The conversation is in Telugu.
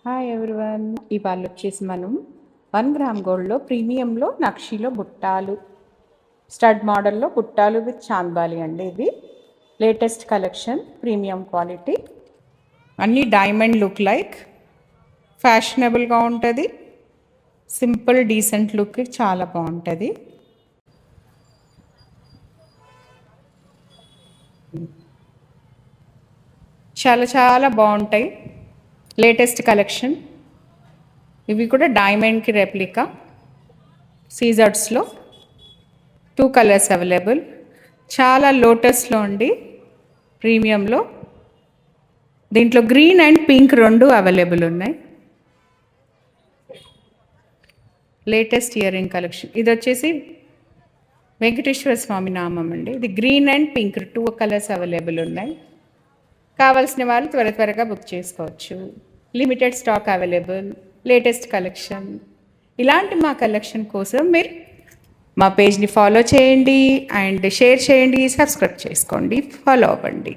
Hi everyone. ఇవాళ వచ్చేసి మనం 1 గ్రామ్ గోల్డ్లో ప్రీమియంలో నక్షీలో బుట్టాలు స్టడ్ మోడల్లో బుట్టాలు విత్ చాంద్బాలి అండి. ఇది లేటెస్ట్ కలెక్షన్, ప్రీమియం క్వాలిటీ, అన్నీ డైమండ్ లుక్ లైక్, ఫ్యాషనబుల్గా ఉంటుంది, సింపుల్ డీసెంట్ లుక్ చాలా బాగుంటుంది. చాలా చాలా బాగుంటాయి. Latest collection. ఇవి కూడా డైమండ్కి రెప్లికా సీజర్స్లో 2 కలర్స్ అవైలబుల్. చాలా లోటస్లో అండి, ప్రీమియంలో. దీంట్లో గ్రీన్ అండ్ పింక్ 2 అవైలబుల్ ఉన్నాయి. Latest ear ring collection. ఇది వచ్చేసి వెంకటేశ్వర స్వామి నామం అండి. ఇది green and pink 2 colours available ఉన్నాయి. కావాల్సిన వాళ్ళు త్వరగా బుక్ చేసుకోవచ్చు. Limited stock available. Latest collection. ఇలాంటి మా కలెక్షన్ కోసం మీరు మా పేజ్ని ఫాలో చేయండి అండ్ షేర్ చేయండి, సబ్స్క్రైబ్ చేసుకోండి, ఫాలో అవ్వండి.